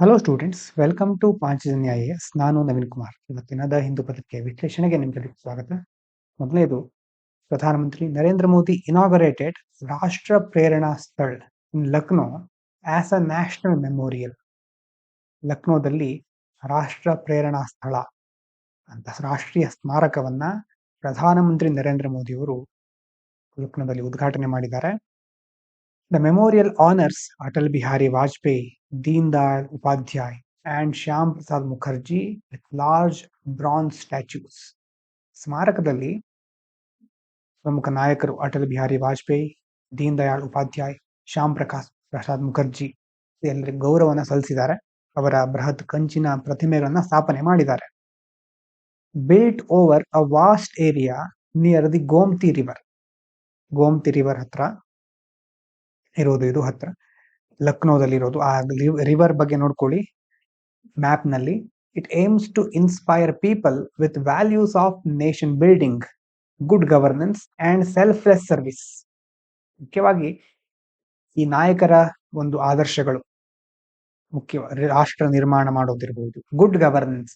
Hello students, welcome to Panchajanya IAS. ನಾನು ನವೀನ್ ಕುಮಾರ್. ಇವತ್ತಿನ the Hindu ಪತ್ರಿಕೆ ವಿಶ್ಲೇಷಣೆಗೆ ನಿಮಗೆ ಸ್ವಾಗತ. ಮೊದಲನೇದು, ಪ್ರಧಾನಮಂತ್ರಿ Narendra Modi inaugurated Rashtra Prerna Sthal in Lucknow as a national memorial. ಲಕ್ನೋದಲ್ಲಿ ರಾಷ್ಟ್ರ ಪ್ರೇರಣಾ ಸ್ಥಳ ಅಂತ ರಾಷ್ಟ್ರೀಯ ಸ್ಮಾರಕವನ್ನ ಪ್ರಧಾನಮಂತ್ರಿ ನರೇಂದ್ರ ಮೋದಿಯವರು ಲಕ್ನೋದಲ್ಲಿ ಉದ್ಘಾಟನೆ ಮಾಡಿದ್ದಾರೆ. The memorial honors Atal Bihari Vajpayee, Deen Dayal Upadhyay and Shyam Prasad Mukherjee with large bronze statues. ಸ್ಮಾರಕದಲ್ಲಿ ಪ್ರಮುಖ ನಾಯಕರು ಅಟಲ್ ಬಿಹಾರಿ ವಾಜಪೇಯಿ, ದೀನ್ ದಯಾಳ್ ಉಪಾಧ್ಯಾಯ್, ಶ್ಯಾಮ್ ಪ್ರಸಾದ್ ಮುಖರ್ಜಿ ಎಲ್ಲರಿಗೆ ಗೌರವನ ಸಲ್ಲಿಸಿದ್ದಾರೆ. ಅವರ ಬೃಹತ್ ಕಂಚಿನ ಪ್ರತಿಮೆಗಳನ್ನ ಸ್ಥಾಪನೆ ಮಾಡಿದ್ದಾರೆ. Built over a vast area near the Gomti river. Gomti river ಹತ್ರ ಇರೋದು, ಇದು ಹತ್ರ ಲಕ್ನೋದಲ್ಲಿ ಇರೋದು. ಆ ರಿವರ್ ಬಗ್ಗೆ ನೋಡ್ಕೊಳ್ಳಿ ಮ್ಯಾಪ್ ನಲ್ಲಿ. It aims to inspire people with values of nation building, good governance and selfless service. ಮುಖ್ಯವಾಗಿ ಈ ನಾಯಕರ ಒಂದು ಆದರ್ಶಗಳು ಮುಖ್ಯವಾಗಿ ರಾಷ್ಟ್ರ ನಿರ್ಮಾಣ ಮಾಡೋದಿರಬಹುದು, ಗುಡ್ ಗವರ್ನೆನ್ಸ್,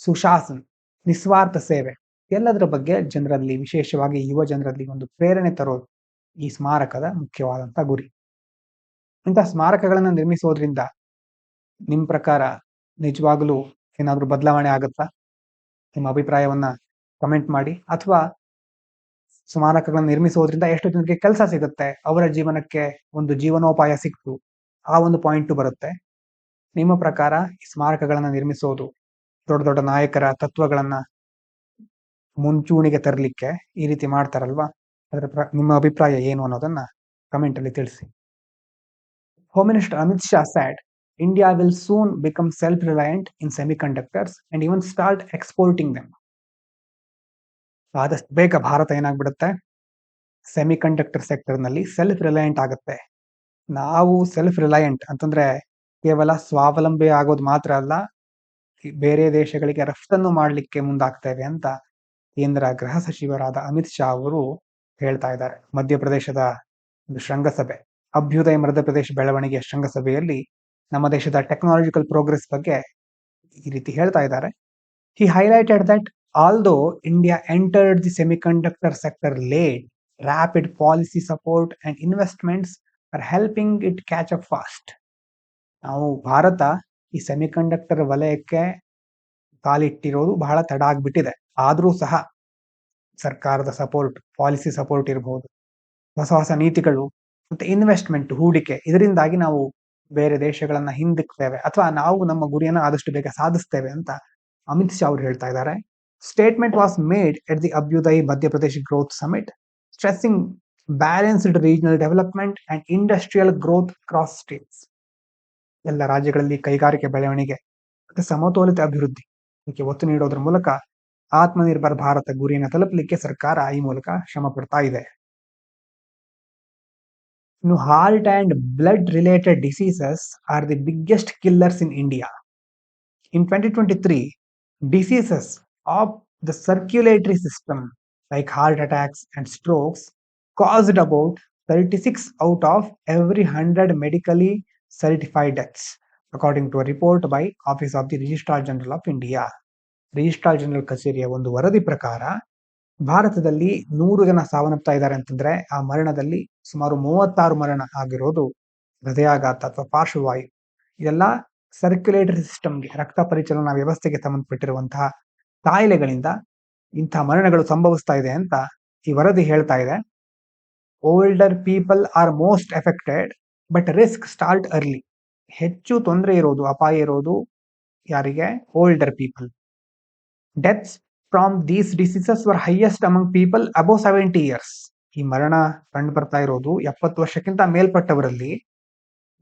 ಸುಶಾಸನ್, ನಿಸ್ವಾರ್ಥ ಸೇವೆ, ಎಲ್ಲದರ ಬಗ್ಗೆ ಜನರಲ್ಲಿ, ವಿಶೇಷವಾಗಿ ಯುವ ಜನರಲ್ಲಿ ಒಂದು ಪ್ರೇರಣೆ ತರೋದು ಈ ಸ್ಮಾರಕದ ಮುಖ್ಯವಾದಂತ ಗುರಿ. ಇಂತಹ ಸ್ಮಾರಕಗಳನ್ನು ನಿರ್ಮಿಸೋದ್ರಿಂದ ನಿಮ್ಮ ಪ್ರಕಾರ ನಿಜವಾಗ್ಲೂ ಏನಾದ್ರೂ ಬದಲಾವಣೆ ಆಗುತ್ತಾ? ನಿಮ್ಮ ಅಭಿಪ್ರಾಯವನ್ನ ಕಮೆಂಟ್ ಮಾಡಿ. ಅಥವಾ ಸ್ಮಾರಕಗಳನ್ನು ನಿರ್ಮಿಸೋದ್ರಿಂದ ಎಷ್ಟು ಜನಕ್ಕೆ ಕೆಲಸ ಸಿಗುತ್ತೆ, ಅವರ ಜೀವನಕ್ಕೆ ಒಂದು ಜೀವನೋಪಾಯ ಸಿಕ್ತು, ಆ ಒಂದು ಪಾಯಿಂಟ್ ಬರುತ್ತೆ. ನಿಮ್ಮ ಪ್ರಕಾರ ಈ ಸ್ಮಾರಕಗಳನ್ನ ನಿರ್ಮಿಸೋದು ದೊಡ್ಡ ದೊಡ್ಡ ನಾಯಕರ ತತ್ವಗಳನ್ನ ಮುಂಚೂಣಿಗೆ ತರಲಿಕ್ಕೆ ಈ ರೀತಿ ಮಾಡ್ತಾರಲ್ವಾ? ಅದರ ನಿಮ್ಮ ಅಭಿಪ್ರಾಯ ಏನು ಅನ್ನೋದನ್ನ ಕಮೆಂಟ್ ಅಲ್ಲಿ ತಿಳಿಸಿ. Home Minister Amit Shah said India will soon become self-reliant in semiconductors and even start exporting them. ಆದಷ್ಟು ಬೇಗ ಭಾರತ ಏನಾಗ್ಬಿಡುತ್ತೆ, ಸೆಮಿಕಂಡಕ್ಟರ್ ಸೆಕ್ಟರ್ ನಲ್ಲಿ ಸೆಲ್ಫ್ ರಿಲಯಂಟ್ ಆಗುತ್ತೆ. ನಾವು ಸೆಲ್ಫ್ ರಿಲಯಂಟ್ ಅಂತಂದ್ರೆ ಕೇವಲ ಸ್ವಾವಲಂಬಿ ಆಗೋದು ಮಾತ್ರ ಅಲ್ಲ, ಬೇರೆ ದೇಶಗಳಿಗೆ ರಫ್ತನ್ನು ಮಾಡಲಿಕ್ಕೆ ಮುಂದಾಗ್ತೇವೆ ಅಂತ ಕೇಂದ್ರ ಗೃಹ ಸಚಿವರಾದ ಅಮಿತ್ ಶಾ ಅವರು ಹೇಳ್ತಾ ಇದ್ದಾರೆ. ಮಧ್ಯಪ್ರದೇಶದ ಒಂದು ಶೃಂಗಸಭೆ, ಅಭ್ಯುದಯ ಮಧ್ಯಪ್ರದೇಶ ಬೆಳವಣಿಗೆಯ ಶೃಂಗಸಭೆಯಲ್ಲಿ ನಮ್ಮ ದೇಶದ ಟೆಕ್ನಾಲಜಿಕಲ್ ಪ್ರೋಗ್ರೆಸ್ ಬಗ್ಗೆ ಈ ರೀತಿ ಹೇಳ್ತಾ ಇದ್ದಾರೆ. He highlighted that although India entered the semiconductor sector late, rapid policy support and investments are helping it catch up fast. ನಾವು ಭಾರತ ಈ ಸೆಮಿಕಂಡಕ್ಟರ್ ವಲಯಕ್ಕೆ ಕಾಲಿಟ್ಟಿರೋದು ಬಹಳ ತಡ ಆಗ್ಬಿಟ್ಟಿದೆ. ಆದ್ರೂ ಸಹ ಸರ್ಕಾರದ ಸಪೋರ್ಟ್, ಪಾಲಿಸಿ ಸಪೋರ್ಟ್ ಇರಬಹುದು, ಹೊಸ ಹೊಸ ನೀತಿಗಳು ಮತ್ತೆ ಇನ್ವೆಸ್ಟ್ಮೆಂಟ್, ಹೂಡಿಕೆ, ಇದರಿಂದಾಗಿ ನಾವು ಬೇರೆ ದೇಶಗಳನ್ನ ಹಿಂದಿಕ್ತೇವೆ ಅಥವಾ ನಾವು ನಮ್ಮ ಗುರಿಯನ್ನ ಆದಷ್ಟು ಬೇಗ ಸಾಧಿಸ್ತೇವೆ ಅಂತ ಅಮಿತ್ ಶಾ ಅವರು ಹೇಳ್ತಾ ಇದ್ದಾರೆ. Statement was made at the Abhyuday Madhya Pradesh growth summit, stressing balanced regional development and industrial growth across states. ಎಲ್ಲ ರಾಜ್ಯಗಳಲ್ಲಿ ಕೈಗಾರಿಕೆ ಬೆಳವಣಿಗೆ ಮತ್ತು ಸಮತೋಲಿತ ಅಭಿವೃದ್ಧಿ ಇದಕ್ಕೆ ಒತ್ತು ನೀಡೋದ್ರ ಮೂಲಕ ಆತ್ಮನಿರ್ಭರ್ ಭಾರತ ಗುರಿಯನ್ನು ತಲುಪಲಿಕ್ಕೆ ಸರ್ಕಾರ ಈ ಮೂಲಕ ಶ್ರಮ ಪಡ್ತಾ ಇದೆ. ಇನ್ನು heart and blood related diseases R the biggest killers in India. In 2023, diseases of the circulatory system like heart attacks and strokes caused about 36 out of every 100 medically certified deaths, according to a report by Office of the Registrar General of India. Registrar general ಕಚೇರಿಯ ಒಂದು ವರದಿ ಪ್ರಕಾರ ಭಾರತದಲ್ಲಿ 100 ಜನ ಸಾವನ್ನಪ್ತಾ ಇದ್ದಾರೆ ಅಂತಂದ್ರೆ ಆ ಮರಣದಲ್ಲಿ ಸುಮಾರು 36 ಮರಣ ಆಗಿರೋದು ಹೃದಯಾಘಾತ ಅಥವಾ ಪಾರ್ಶ್ವವಾಯು. ಇದೆಲ್ಲ ಸರ್ಕ್ಯುಲೇಟರಿ ಸಿಸ್ಟಮ್ಗೆ, ರಕ್ತ ಪರಿಚಲನಾ ವ್ಯವಸ್ಥೆಗೆ ಸಂಬಂಧಪಟ್ಟಿರುವಂತಹ ಕಾಯಿಲೆಗಳಿಂದ ಇಂತಹ ಮರಣಗಳು ಸಂಭವಿಸ್ತಾ ಇದೆ ಅಂತ ಈ ವರದಿ ಹೇಳ್ತಾ ಇದೆ. Older people are most affected but risk start early. ಹೆಚ್ಚು ತೊಂದರೆ ಇರೋದು, ಅಪಾಯ ಇರೋದು ಯಾರಿಗೆ? Older people. Deaths from these diseases var highest among people above 70 years. ಈ ಮರಣ ಕಂಡು ಬರ್ತಾ ಇರೋದು 70 ವರ್ಷಕ್ಕಿಂತ ಮೇಲ್ಪಟ್ಟವರಲ್ಲಿ.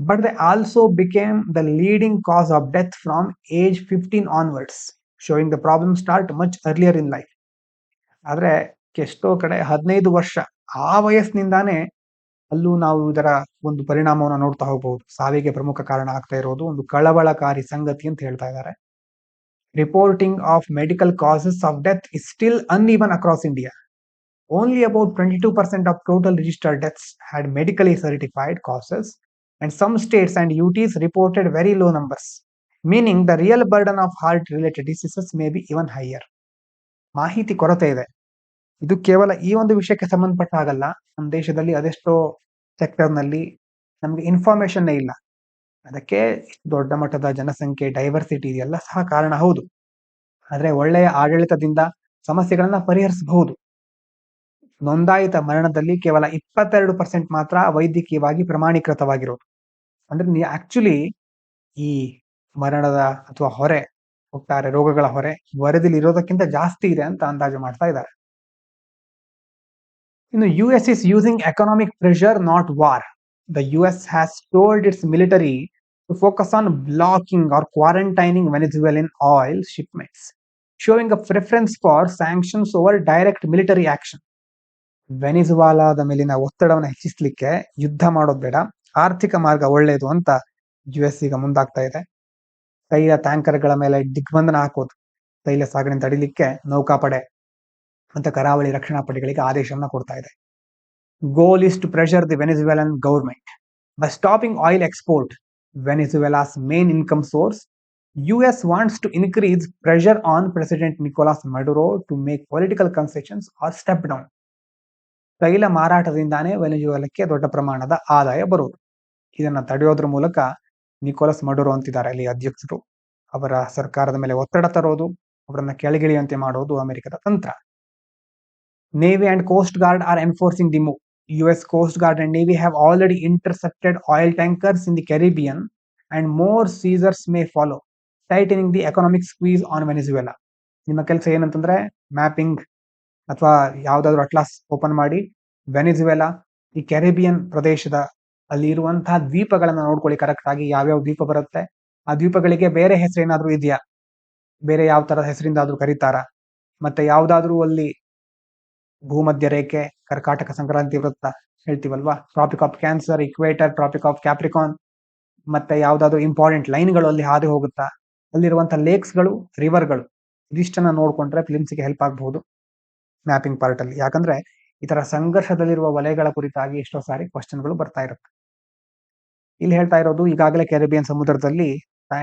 But they also became the leading cause of death from age 15 onwards, showing the problem start much earlier in life. ಆದ್ರೆ ಎಷ್ಟೋ ಕಡೆ 15 ವರ್ಷ ಆ ವಯಸ್ಸಿನಿಂದಾನೇ ಅಲ್ಲೂ ನಾವು ಇದರ ಒಂದು ಪರಿಣಾಮವನ್ನು ನೋಡ್ತಾ ಹೋಗಬಹುದು. ಸಾವಿಗೆ ಪ್ರಮುಖ ಕಾರಣ ಆಗ್ತಾ ಇರೋದು ಒಂದು ಕಳವಳಕಾರಿ ಸಂಗತಿ ಅಂತ ಹೇಳ್ತಾ ಇದ್ದಾರೆ. Reporting of medical causes of death is still uneven across India. Only about 22% of total registered deaths had medically certified causes, and some states and UTs reported very low numbers. Meaning the real burden of heart related diseases may be even higher. ಮಾಹಿತಿ ಕೊರತೆ ಇದೆ. ಇದು ಕೇವಲ ಈ ಒಂದು ವಿಷಯಕ್ಕೆ ಸಂಬಂಧಪಟ್ಟ ಹಾಗಲ್ಲ, ನಮ್ಮ ದೇಶದಲ್ಲಿ ಅದೆಷ್ಟೋ ಸೆಕ್ಟರ್ನಲ್ಲಿ ನಮಗೆ ಇನ್ಫಾರ್ಮೇಶನ್ ಇಲ್ಲ. ಅದಕ್ಕೆ ದೊಡ್ಡ ಮಟ್ಟದ ಜನಸಂಖ್ಯೆ, ಡೈವರ್ಸಿಟಿ ಇದೆಲ್ಲ ಸಹ ಕಾರಣ ಹೌದು. ಆದ್ರೆ ಒಳ್ಳೆಯ ಆಡಳಿತದಿಂದ ಸಮಸ್ಯೆಗಳನ್ನ ಪರಿಹರಿಸಬಹುದು. ನೋಂದಾಯಿತ ಮರಣದಲ್ಲಿ ಕೇವಲ 22% ಮಾತ್ರ ವೈದ್ಯಕೀಯವಾಗಿ ಪ್ರಮಾಣೀಕೃತವಾಗಿರೋದು. ಅಂದ್ರೆ ಆಕ್ಚುಲಿ ಈ ಮರಣದ ಅಥವಾ ಹೊರೆ, ಒಟ್ಟಾರೆ ರೋಗಗಳ ಹೊರೆ ವರದಿಲಿ ಇರೋದಕ್ಕಿಂತ ಜಾಸ್ತಿ ಇದೆ ಅಂತ ಅಂದಾಜು ಮಾಡ್ತಾ ಇದ್ದಾರೆ. ಇನ್ನು US is using economic pressure, not war. The US has told its military to focus on blocking or quarantining Venezuelan oil shipments, showing a preference for sanctions over direct military action. ವೆನಿಜುವಾಲಾದ ಮೇಲಿನ ಒತ್ತಡವನ್ನು ಹೆಚ್ಚಿಸಲಿಕ್ಕೆ ಯುದ್ಧ ಮಾಡೋದು ಬೇಡ, ಆರ್ಥಿಕ ಮಾರ್ಗ ಒಳ್ಳೆಯದು ಅಂತ US ಈಗ ಮುಂದಾಗ್ತಾ ಇದೆ. ತೈಲ ಟ್ಯಾಂಕರ್ಗಳ ಮೇಲೆ ದಿಗ್ಬಂಧನ ಹಾಕೋದು, ತೈಲ ಸಾಗಣೆ ತಡಿಲಿಕ್ಕೆ ನೌಕಾಪಡೆ ಮತ್ತೆ ಕರಾವಳಿ ರಕ್ಷಣಾ ಪಡೆಗಳಿಗೆ ಆದೇಶವನ್ನ ಕೊಡ್ತಾ ಇದೆ. Goal is to pressure the Venezuelan government by stopping oil export, Venezuela's main income source. US wants to increase pressure on President Nicolas Maduro to make political concessions or step down. ತೈಲ ಮಾರಾಟದಿಂದಾನೇ ವೆನಿಜುವೆಲಕ್ಕೆ ದೊಡ್ಡ ಪ್ರಮಾಣದ ಆದಾಯ ಬರುವುದು. ಇದನ್ನ ತಡೆಯೋದ್ರ ಮೂಲಕ Nicolas Maduro ಅಂತಿದ್ದಾರೆ ಅಲ್ಲಿ ಅಧ್ಯಕ್ಷರು, ಅವರ ಸರ್ಕಾರದ ಮೇಲೆ ಒತ್ತಡ ತರೋದು, ಅವರನ್ನ ಕೆಳಗಿಳಿಯುವಂತೆ ಮಾಡೋದು ಅಮೆರಿಕದ ತಂತ್ರ. Navy and coast guard are enforcing the move. US Coast Guard and Navy have already intercepted oil tankers in the Caribbean and more seizures may follow, tightening the economic squeeze on Venezuela. ನಿಮ್ಮ ಕೆಲಸ ಏನಂತಂದ್ರೆ mapping ಅಥವಾ ಯಾವ್ದಾದ್ರು atlas open ಮಾಡಿ ವೆನಿಜುವೆಲಾ ಈ Caribbean ಪ್ರದೇಶದ ಅಲ್ಲಿ ಇರುವಂತಹ ದ್ವೀಪಗಳನ್ನ ನೋಡ್ಕೊಳ್ಳಿ ಕರೆಕ್ಟ್ ಆಗಿ, ಯಾವ್ಯಾವ ದ್ವೀಪ ಬರುತ್ತೆ, ಆ ದ್ವೀಪಗಳಿಗೆ ಬೇರೆ ಹೆಸರೇನಾದ್ರೂ ಇದೆಯಾ, ಬೇರೆ ಯಾವ ತರದ ಹೆಸರಿಂದ ಆದ್ರೂ ಕರೀತಾರ, ಮತ್ತೆ ಯಾವ್ದಾದ್ರೂ ಅಲ್ಲಿ ಭೂಮಧ್ಯ ರೇಖೆ, ಕರ್ಕಾಟಕ ಸಂಕ್ರಾಂತಿ ವೃತ್ತ ಹೇಳ್ತೀವಲ್ವಾ, tropic of cancer, equator, tropic of capricorn, ಮತ್ತೆ ಯಾವ್ದಾದ್ರು ಇಂಪಾರ್ಟೆಂಟ್ ಲೈನ್ಗಳು ಅಲ್ಲಿ ಹಾದು ಹೋಗುತ್ತಾ, ಅಲ್ಲಿರುವಂತಹ ಲೇಕ್ಸ್ಗಳು, ರಿವರ್ಗಳು, ಇದಿಷ್ಟನ್ನ ನೋಡ್ಕೊಂಡ್ರೆ ಫಿಲಿಮ್ಸ್ಗೆ ಹೆಲ್ಪ್ ಆಗಬಹುದು ಮ್ಯಾಪಿಂಗ್ ಪಾರ್ಟ್ ಅಲ್ಲಿ. ಯಾಕಂದ್ರೆ ಈ ತರ ಸಂಘರ್ಷದಲ್ಲಿರುವ ವಲಯಗಳ ಕುರಿತಾಗಿ ಎಷ್ಟೋ ಸಾರಿ ಕ್ವಶನ್ಗಳು ಬರ್ತಾ ಇರುತ್ತೆ. ಇಲ್ಲಿ ಹೇಳ್ತಾ ಇರೋದು ಈಗಾಗಲೇ ಕೆರಿಬಿಯನ್ ಸಮುದ್ರದಲ್ಲಿ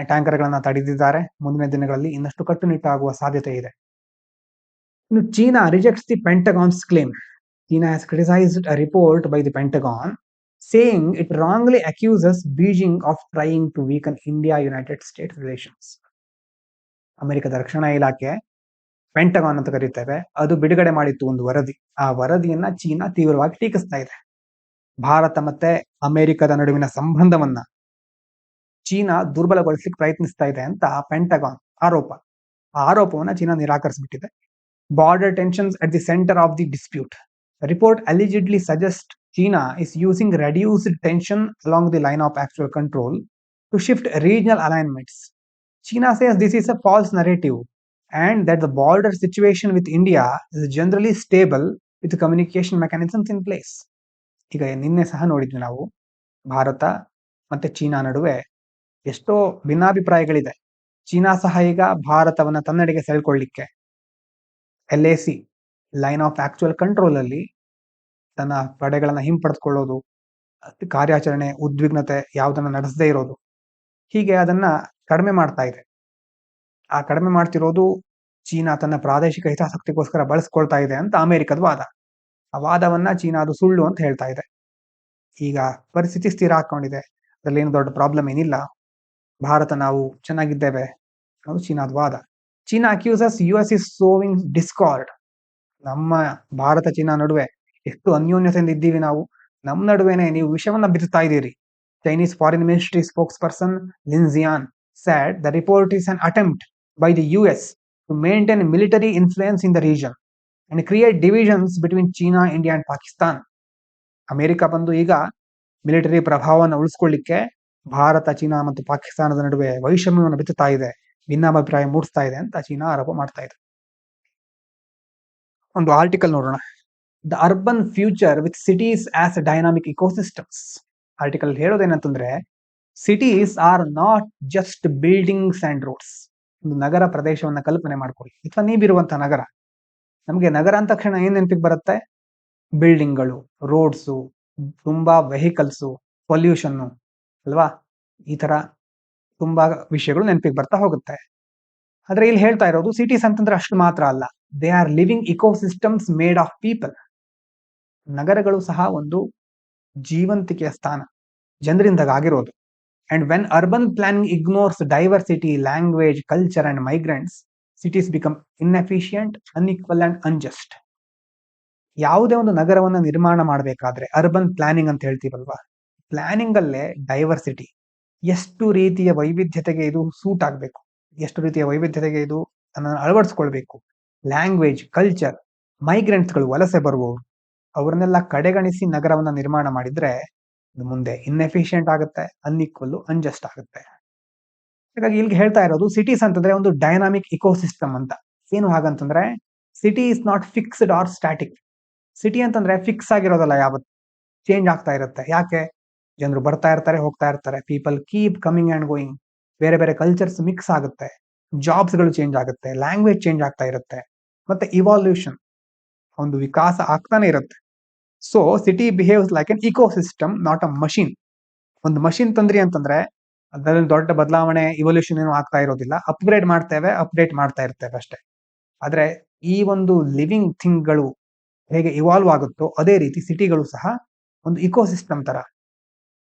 ಟ್ಯಾಂಕರ್ಗಳನ್ನ ತಡೆದಿದ್ದಾರೆ, ಮುಂದಿನ ದಿನಗಳಲ್ಲಿ ಇನ್ನಷ್ಟು ಕಟ್ಟುನಿಟ್ಟಾಗುವ ಸಾಧ್ಯತೆ ಇದೆ. ಇನ್ನು China rejects the Pentagon's claim. China has criticized a report by the Pentagon saying it wrongly accuses Beijing of trying to weaken India-United States relations. ಅಮೆರಿಕದ ರಕ್ಷಣಾ ಇಲಾಖೆ, ಪೆಂಟಗಾನ್ ಅಂತ ಕರೀತೇವೆ, ಅದು ಬಿಡುಗಡೆ ಮಾಡಿತ್ತು ಒಂದು ವರದಿ. ಆ ವರದಿಯನ್ನ ಚೀನಾ ತೀವ್ರವಾಗಿ ಟೀಕಿಸ್ತಾ ಇದೆ. ಭಾರತ ಮತ್ತೆ ಅಮೆರಿಕದ ನಡುವಿನ ಸಂಬಂಧವನ್ನ ಚೀನಾ ದುರ್ಬಲಗೊಳಿಸಲಿಕ್ಕೆ ಪ್ರಯತ್ನಿಸ್ತಾ ಇದೆ ಅಂತ ಪೆಂಟಗಾನ್ ಆರೋಪ. ಆ ಆರೋಪವನ್ನ China ನಿರಾಕರಿಸಿಬಿಟ್ಟಿದೆ. Border tensions at the center of the dispute. The report allegedly suggests China is using reduced tension along the line of actual control to shift regional alignments. China says this is a false narrative and that the border situation with India is generally stable with communication mechanisms in place. ಈಗ ನಿನ್ನೆ ಸಹ ನೋಡಿದ್ವಿ ನಾವು, ಭಾರತ ಮತ್ತೆ China ನಡುವೆ ಎಷ್ಟೋ ಭಿನ್ನಾಭಿಪ್ರಾಯಗಳಿದೆ. China ಸಹ ಈಗ ಭಾರತವನ್ನ ತನ್ನೆಡೆಗೆ ಸೆಳ್ಕೊಳ್ಳಿಕ್ಕೆ LAC line of actual control ಅಲ್ಲಿ ತನ್ನ ಪಡೆಗಳನ್ನ ಹಿಂಪಡೆದುಕೊಳ್ಳೋದು, ಕಾರ್ಯಾಚರಣೆ ಉದ್ವಿಗ್ನತೆ ಯಾವುದನ್ನ ನಡೆಸದೇ ಇರೋದು, ಹೀಗೆ ಅದನ್ನ ಕಡಿಮೆ ಮಾಡ್ತಾ ಇದೆ. ಆ ಕಡಿಮೆ ಮಾಡ್ತಿರೋದು ಚೀನಾ ತನ್ನ ಪ್ರಾದೇಶಿಕ ಹಿತಾಸಕ್ತಿಗೋಸ್ಕರ ಬಳಸ್ಕೊಳ್ತಾ ಇದೆ ಅಂತ ಅಮೆರಿಕದ ವಾದ. ಆ ವಾದವನ್ನ ಚೀನಾ ಅದು ಸುಳ್ಳು ಅಂತ ಹೇಳ್ತಾ ಇದೆ. ಈಗ ಪರಿಸ್ಥಿತಿ ಸ್ಥಿರ ಹಾಕೊಂಡಿದೆ, ಅದ್ರಲ್ಲಿ ಏನು ದೊಡ್ಡ ಪ್ರಾಬ್ಲಮ್ ಏನಿಲ್ಲ, ಭಾರತ ನಾವು ಚೆನ್ನಾಗಿದ್ದೇವೆ ಅನ್ನೋದು ಚೀನಾದ ವಾದ. China accuses US is sowing discord. ನಮ್ಮ ಭಾರತ ಚೀನಾ ನಡುವೆ ಎಷ್ಟು ಅನ್ಯೋನ್ಯತೆಯಿಂದ ಇದ್ದೀವಿ ನಾವು, ನಮ್ಮ ನಡುವೆನೆ ನೀವು ವಿಷಯವನ್ನ ಬಿತ್ತಾ ಇದ್ದೀರಿ. Chinese Foreign Ministry spokesperson Lin Jian said the report is an attempt by the US to maintain military influence in the region and create divisions between China, India and Pakistan. America ಬಂದು ಈಗ military ಪ್ರಭಾವವನ್ನು ಉಳಿಸ್ಕೊಳ್ಳಿಕ್ಕೆ Bharat, China ಮತ್ತು ಪಾಕಿಸ್ತಾನದ ನಡುವೆ ವೈಷಮ್ಯವನ್ನು ಬಿತ್ತುತ್ತಾ ಇದೆ, ಭಿನ್ನಾಭಿಪ್ರಾಯ ಮೂಡಿಸ್ತಾ ಇದೆ ಅಂತ ಚೀನಾ ಆರೋಪ ಮಾಡ್ತಾ ಇದೆ. ಒಂದು ಆರ್ಟಿಕಲ್ ನೋಡೋಣ. The urban future with cities as dynamic ecosystems. Article ಹೇಳೋದೇನಂತಂದ್ರೆ, cities are not just buildings and roads. ಒಂದು ನಗರ ಪ್ರದೇಶವನ್ನ ಕಲ್ಪನೆ ಮಾಡ್ಕೊಳ್ಳಿ, ಅಥವಾ ನೀವಿರುವಂತಹ ನಗರ. ನಮಗೆ ನಗರ ಅಂತ ತಕ್ಷಣ ಏನ್ ನೆನಪಿಗೆ ಬರುತ್ತೆ? ಬಿಲ್ಡಿಂಗ್ಗಳು, ರೋಡ್ಸು, ತುಂಬಾ ವೆಹಿಕಲ್ಸು, ಪೊಲ್ಯೂಷನ್ನು ಅಲ್ವಾ? ಈ ತರ ತುಂಬಾ ವಿಷಯಗಳು ನೆನಪಿಗೆ ಬರ್ತಾ ಹೋಗುತ್ತೆ. ಆದ್ರೆ ಇಲ್ಲಿ ಹೇಳ್ತಾ ಇರೋದು ಸಿಟೀಸ್ ಅಂತಂದ್ರೆ ಅಷ್ಟು ಮಾತ್ರ ಅಲ್ಲ, they are living ecosystems made of people. ನಗರಗಳು ಸಹ ಒಂದು ಜೀವಂತಿಕೆಯ ಸ್ಥಾನ, ಜನರಿಂದ ಆಗಿರೋದು. And when urban planning ignores diversity, language, culture and migrants, cities become inefficient, unequal and unjust. ಯಾವುದೇ ಒಂದು ನಗರವನ್ನು ನಿರ್ಮಾಣ ಮಾಡಬೇಕಾದ್ರೆ ಅರ್ಬನ್ ಪ್ಲಾನಿಂಗ್ ಅಂತ ಹೇಳ್ತೀವಲ್ವಾ, ಪ್ಲಾನಿಂಗ್ ಅಲ್ಲೇ ಡೈವರ್ಸಿಟಿ, ಎಷ್ಟು ರೀತಿಯ ವೈವಿಧ್ಯತೆಗೆ ಇದು ಸೂಟ್ ಆಗಬೇಕು, ಎಷ್ಟು ರೀತಿಯ ವೈವಿಧ್ಯತೆಗೆ ಇದು ಅಳವಡಿಸ್ಕೊಳ್ಬೇಕು, ಲ್ಯಾಂಗ್ವೇಜ್, ಕಲ್ಚರ್, ಮೈಗ್ರೆಂಟ್ಸ್ಗಳು, ವಲಸೆ ಬರುವವರು, ಅವ್ರನ್ನೆಲ್ಲ ಕಡೆಗಣಿಸಿ ನಗರವನ್ನ ನಿರ್ಮಾಣ ಮಾಡಿದ್ರೆ ಮುಂದೆ ಇನ್ಎಫಿಷಿಯಂಟ್ ಆಗುತ್ತೆ, ಅನ್ಇಕ್ವಲ್, ಅನ್ಜಸ್ಟ್ ಆಗುತ್ತೆ. ಹಾಗಾಗಿ ಇಲ್ಲಿ ಹೇಳ್ತಾ ಇರೋದು ಸಿಟೀಸ್ ಅಂತಂದ್ರೆ ಒಂದು ಡೈನಾಮಿಕ್ ಇಕೋಸಿಸ್ಟಮ್ ಅಂತ. ಏನು ಹಾಗಂತಂದ್ರೆ city is not fixed or static. City ಅಂತಂದ್ರೆ ಫಿಕ್ಸ್ ಆಗಿರೋದಲ್ಲ, ಯಾವತ್ತು ಚೇಂಜ್ ಆಗ್ತಾ ಇರುತ್ತೆ. ಯಾಕೆ? ಜನರು ಬರ್ತಾ ಇರ್ತಾರೆ, ಹೋಗ್ತಾ ಇರ್ತಾರೆ, people keep coming and going, ಬೇರೆ ಬೇರೆ ಕಲ್ಚರ್ಸ್ ಮಿಕ್ಸ್ ಆಗುತ್ತೆ, ಜಾಬ್ಸ್ಗಳು ಚೇಂಜ್ ಆಗುತ್ತೆ, ಲ್ಯಾಂಗ್ವೇಜ್ ಚೇಂಜ್ ಆಗ್ತಾ ಇರುತ್ತೆ, ಮತ್ತೆ ಇವಾಲ್ಯೂಷನ್, ಒಂದು ವಿಕಾಸ ಆಗ್ತಾನೆ ಇರುತ್ತೆ. So city behaves like an ecosystem, not a machine. ಒಂದು ಮಷಿನ್ ತಂದ್ರಿ ಅಂತಂದ್ರೆ ಅದರಲ್ಲಿ ದೊಡ್ಡ ಬದಲಾವಣೆ, ಇವಲ್ಯೂಷನ್ ಏನು ಆಗ್ತಾ ಇರೋದಿಲ್ಲ, ಅಪ್ಗ್ರೇಡ್ ಮಾಡ್ತೇವೆ, ಅಪ್ಡೇಟ್ ಮಾಡ್ತಾ ಇರ್ತೇವೆ ಅಷ್ಟೇ. ಆದ್ರೆ ಈ ಒಂದು ಲಿವಿಂಗ್ ಥಿಂಗ್ಗಳು ಹೇಗೆ ಇವಾಲ್ವ್ ಆಗುತ್ತೋ ಅದೇ ರೀತಿ ಸಿಟಿಗಳು ಸಹ ಒಂದು ಇಕೋಸಿಸ್ಟಮ್ ತರ.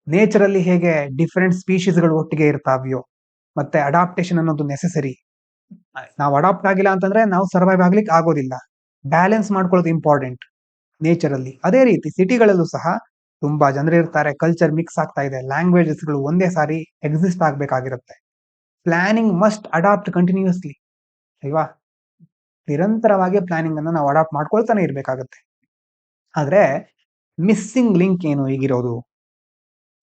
ನೇಚರಲ್ಲಿ ಹೇಗೆ ಡಿಫರೆಂಟ್ ಸ್ಪೀಶೀಸ್ಗಳು ಒಟ್ಟಿಗೆ ಇರ್ತಾವ್ಯೋ, ಮತ್ತೆ ಅಡಾಪ್ಟೇಷನ್ ಅನ್ನೋದು ನೆಸೆಸರಿ. ನಾವು ಅಡಾಪ್ಟ್ ಆಗಿಲ್ಲ ಅಂತಂದ್ರೆ ನಾವು ಸರ್ವೈವ್ ಆಗ್ಲಿಕ್ಕೆ ಆಗೋದಿಲ್ಲ. ಬ್ಯಾಲೆನ್ಸ್ ಮಾಡ್ಕೊಳ್ಳೋದು ಇಂಪಾರ್ಟೆಂಟ್ ನೇಚರಲ್ಲಿ. ಅದೇ ರೀತಿ ಸಿಟಿಗಳಲ್ಲೂ ಸಹ ತುಂಬಾ ಜನರು ಇರ್ತಾರೆ, ಕಲ್ಚರ್ ಮಿಕ್ಸ್ ಆಗ್ತಾ ಇದೆ, ಲ್ಯಾಂಗ್ವೇಜಸ್ಗಳು ಒಂದೇ ಸಾರಿ ಎಕ್ಸಿಸ್ಟ್ ಆಗ್ಬೇಕಾಗಿರುತ್ತೆ. ಪ್ಲಾನಿಂಗ್ ಮಸ್ಟ್ ಅಡಾಪ್ಟ್ ಕಂಟಿನ್ಯೂಸ್ಲಿ, ಅಲ್ವಾ? ನಿರಂತರವಾಗಿ ಪ್ಲಾನಿಂಗ್ ಅನ್ನು ನಾವು ಅಡಾಪ್ಟ್ ಮಾಡ್ಕೊಳ್ತಾನೆ ಇರ್ಬೇಕಾಗತ್ತೆ. ಆದ್ರೆ ಮಿಸ್ಸಿಂಗ್ ಲಿಂಕ್ ಏನು ಈಗಿರೋದು?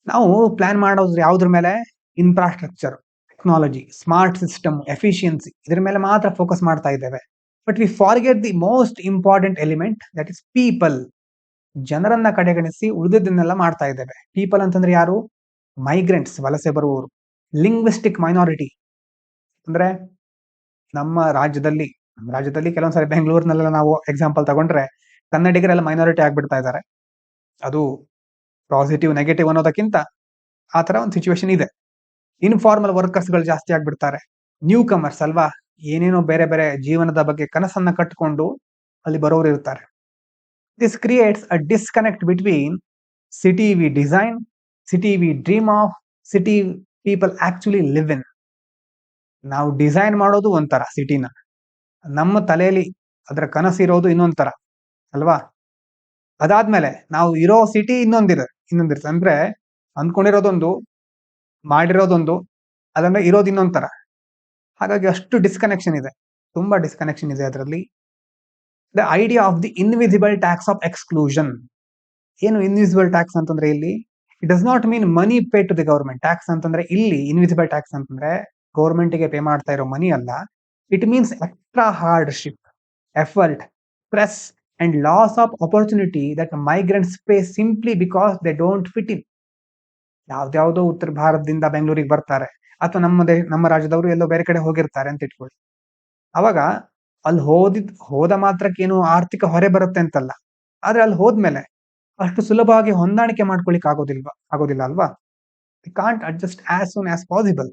ನಾವು ಪ್ಲಾನ್ ಮಾಡೋದು ಯಾವ್ದ್ರ ಮೇಲೆ? Infrastructure, technology, smart system, efficiency, ಇದ್ರ ಮೇಲೆ ಮಾತ್ರ ಫೋಕಸ್ ಮಾಡ್ತಾ ಇದ್ದೇವೆ. But we forget the most important element, that is people. ಜನರನ್ನ ಕಡೆಗಣಿಸಿ ಉಳಿದದ್ದನ್ನೆಲ್ಲ ಮಾಡ್ತಾ ಇದ್ದೇವೆ. ಪೀಪಲ್ ಅಂತಂದ್ರೆ ಯಾರು? ಮೈಗ್ರೆಂಟ್ಸ್, ವಲಸೆ ಬರುವವರು. ಲಿಂಗ್ವಿಸ್ಟಿಕ್ ಮೈನಾರಿಟಿ ಅಂದ್ರೆ ನಮ್ಮ ರಾಜ್ಯದಲ್ಲಿ ಕೆಲವೊಂದ್ಸರಿ ಬೆಂಗಳೂರಿನಲ್ಲೆಲ್ಲ ನಾವು ಎಕ್ಸಾಂಪಲ್ ತಗೊಂಡ್ರೆ ಕನ್ನಡಿಗರೆಲ್ಲ ಮೈನಾರಿಟಿ ಆಗ್ಬಿಡ್ತಾ ಇದ್ದಾರೆ. ಅದು ಪಾಸಿಟಿವ್ ನೆಗೆಟಿವ್ ಅನ್ನೋದಕ್ಕಿಂತ ಆ ತರ ಒಂದು ಸಿಚುವೇಶನ್ ಇದೆ. ಇನ್ಫಾರ್ಮಲ್ ವರ್ಕರ್ಸ್ ಗಳು ಜಾಸ್ತಿ ಆಗ್ಬಿಡ್ತಾರೆ, ನ್ಯೂ ಕಮರ್ಸ್ ಅಲ್ವಾ, ಏನೇನೋ ಬೇರೆ ಬೇರೆ ಜೀವನದ ಬಗ್ಗೆ ಕನಸನ್ನ ಕಟ್ಟಿಕೊಂಡು ಅಲ್ಲಿ ಬರೋರು ಇರ್ತಾರೆ. This creates a disconnect between city we design, city we dream of, city people actually live in. ನಾವು ಡಿಸೈನ್ ಮಾಡೋದು ಒಂಥರ ಸಿಟಿನ, ನಮ್ಮ ತಲೆಯಲ್ಲಿ ಅದರ ಕನಸಿರೋದು ಇನ್ನೊಂಥರ ಅಲ್ವಾ? ಅದಾದ್ಮೇಲೆ ನಾವು ಇರೋ ಸಿಟಿ ಇನ್ನೊಂದಿರುತ್ತೆ. ಅಂದ್ರೆ ಅಂದ್ಕೊಂಡಿರೋದೊಂದು, ಮಾಡಿರೋದೊಂದು, ಅದಂದ್ರೆ ಇರೋದು ಇನ್ನೊಂಥರ. ಹಾಗಾಗಿ ಅಷ್ಟು ಡಿಸ್ಕನೆಕ್ಷನ್ ಇದೆ, ತುಂಬಾ ಡಿಸ್ಕನೆಕ್ಷನ್ ಇದೆ ಅದರಲ್ಲಿ. The idea of the invisible tax of exclusion. ಏನು ಇನ್ವಿಸಿಬಲ್ ಟ್ಯಾಕ್ಸ್ ಅಂತಂದ್ರೆ ಇಲ್ಲಿ it does not mean money pay to the government. Tax ಅಂತಂದ್ರೆ ಇಲ್ಲಿ ಇನ್ವಿಸಿಬಲ್ ಟ್ಯಾಕ್ಸ್ ಅಂತಂದ್ರೆ ಗೌರ್ಮೆಂಟ್ಗೆ ಪೇ ಮಾಡ್ತಾ ಇರೋ ಮನಿ ಅಲ್ಲ. It means extra hardship, effort, stress and loss of opportunity that migrants pay simply because they don't fit in. ಯಾವ್ದ್ಯಾವ್ದೋ ಉತ್ತರ ಭಾರತದಿಂದ ಬೆಂಗಳೂರಿಗೆ ಬರ್ತಾರೆ, ಅಥವಾ ನಮ್ಮ ರಾಜ್ಯದವರು ಎಲ್ಲೋ ಬೇರೆ ಕಡೆ ಹೋಗಿರ್ತಾರೆ ಅಂತ ಇಟ್ಕೊಳ್ಳಿ. ಅವಾಗ ಅಲ್ಲಿ ಹೋದ ಮಾತ್ರಕ್ಕೇನು ಆರ್ಥಿಕ ಹೊರೆ ಬರುತ್ತೆ ಅಂತಲ್ಲ, ಆದ್ರೆ ಅಲ್ಲಿ ಹೋದ್ಮೇಲೆ ಅಷ್ಟು ಸುಲಭವಾಗಿ ಹೊಂದಾಣಿಕೆ ಮಾಡ್ಕೊಳಿಕ್ ಆಗೋದಿಲ್ಲ ಅಲ್ವಾ? Can't adjust as soon as possible.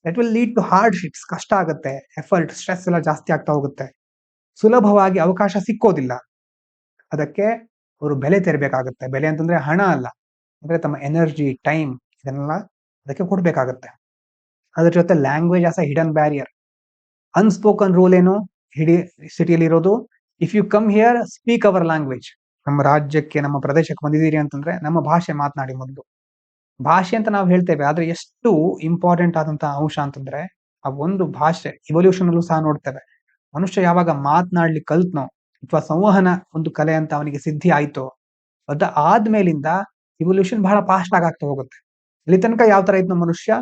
That will lead to hardships. ಕಷ್ಟ ಆಗುತ್ತೆ, ಎಫರ್ಟ್, ಸ್ಟ್ರೆಸ್ ಎಲ್ಲ ಜಾಸ್ತಿ ಆಗ್ತಾ ಹೋಗುತ್ತೆ, ಸುಲಭವಾಗಿ ಅವಕಾಶ ಸಿಕ್ಕೋದಿಲ್ಲ. ಅದಕ್ಕೆ ಅವರು ಬೆಲೆ ತೆರಬೇಕಾಗುತ್ತೆ. ಬೆಲೆ ಅಂತಂದ್ರೆ ಹಣ ಅಲ್ಲ, ಅಂದ್ರೆ ತಮ್ಮ ಎನರ್ಜಿ, ಟೈಮ್, ಇದನ್ನೆಲ್ಲ ಅದಕ್ಕೆ ಕೊಡ್ಬೇಕಾಗತ್ತೆ. ಅದ್ರ ಜೊತೆ language as a hidden barrier. Unspoken rule ಏನು ಸಿಟಿಯಲ್ಲಿ ಇರೋದು? If you come here, speak our language. ನಮ್ಮ ರಾಜ್ಯಕ್ಕೆ, ನಮ್ಮ ಪ್ರದೇಶಕ್ಕೆ ಬಂದಿದ್ದೀರಿ ಅಂತಂದ್ರೆ ನಮ್ಮ ಭಾಷೆ ಮಾತನಾಡಿ ಮೊದಲು. ಭಾಷೆ ಅಂತ ನಾವು ಹೇಳ್ತೇವೆ, ಆದ್ರೆ ಎಷ್ಟು ಇಂಪಾರ್ಟೆಂಟ್ ಆದಂತಹ ಅಂಶ ಅಂತಂದ್ರೆ ಆ ಒಂದು ಭಾಷೆ. ಇವಲ್ಯೂಷನ್ ಅಲ್ಲೂ ಸಹ ನೋಡ್ತೇವೆ, ಮನುಷ್ಯ ಯಾವಾಗ ಮಾತನಾಡ್ಲಿಕ್ಕೆ ಕಲ್ತ್ನೋ, ಅಥವಾ ಸಂವಹನ ಒಂದು ಕಲೆ ಅಂತ ಅವನಿಗೆ ಸಿದ್ಧಿ ಆಯ್ತೋ, ಆದ್ಮೇಲಿಂದ ಇವಲ್ಯೂಷನ್ ಬಹಳ ಫಾಸ್ಟ್ ಆಗ್ತಾ ಹೋಗುತ್ತೆ. ಇಲ್ಲಿ ತನಕ ಯಾವ ತರ ಇದ್ನೋ ಮನುಷ್ಯ,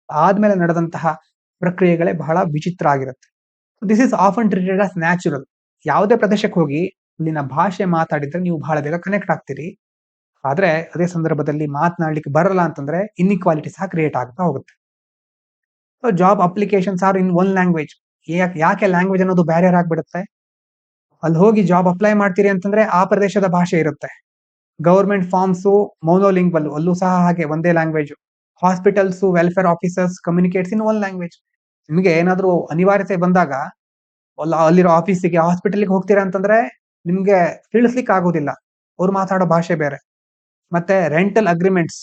ಆದ್ಮೇಲೆ ನಡೆದಂತಹ ಪ್ರಕ್ರಿಯೆಗಳೇ ಬಹಳ ವಿಚಿತ್ರ ಆಗಿರುತ್ತೆ. This is often treated as natural. ಯಾವುದೇ ಪ್ರದೇಶಕ್ಕೆ ಹೋಗಿ ಇಲ್ಲಿನ ಭಾಷೆ ಮಾತಾಡಿದ್ರೆ ನೀವು ಬಹಳ ಬೇಗ ಕನೆಕ್ಟ್ ಆಗ್ತೀರಿ. ಆದ್ರೆ ಅದೇ ಸಂದರ್ಭದಲ್ಲಿ ಮಾತನಾಡ್ಲಿಕ್ಕೆ ಬರಲ್ಲ ಅಂತಂದ್ರೆ ಇನ್ಇಕ್ವಾಲಿಟಿ ಸಹ ಕ್ರಿಯೇಟ್ ಆಗ್ತಾ ಹೋಗುತ್ತೆ. Job applications are in one language. ಯಾಕೆ ಲ್ಯಾಂಗ್ವೇಜ್ ಅನ್ನೋದು ಬ್ಯಾರಿಯರ್ ಆಗ್ಬಿಡುತ್ತೆ? ಅಲ್ಲಿ ಹೋಗಿ ಜಾಬ್ ಅಪ್ಲೈ ಮಾಡ್ತೀರಿ ಅಂತಂದ್ರೆ ಆ ಪ್ರದೇಶದ ಭಾಷೆ ಇರುತ್ತೆ. ಗವರ್ಮೆಂಟ್ ಫಾರ್ಮ್ಸು ಮೋನೋಲಿಂಗ್ವಲ್, ಅಲ್ಲೂ ಸಹ ಹಾಗೆ ಒಂದೇ language. Hospitals, welfare officers communicates ಇನ್ ಒನ್ ಲ್ಯಾಂಗ್ವೇಜ್. ನಿಮಗೆ ಏನಾದ್ರೂ ಅನಿವಾರ್ಯತೆ ಬಂದಾಗ ಅಲ್ಲಿರೋ ಆಫೀಸಿಗೆ, ಹಾಸ್ಪಿಟಲ್ಗೆ ಹೋಗ್ತೀರಾ ಅಂತಂದ್ರೆ ನಿಮ್ಗೆ ತಿಳಿಸ್ಲಿಕ್ಕೆ ಆಗೋದಿಲ್ಲ, ಅವ್ರು ಮಾತಾಡೋ ಭಾಷೆ ಬೇರೆ. ಮತ್ತೆ ರೆಂಟಲ್ ಅಗ್ರಿಮೆಂಟ್ಸ್,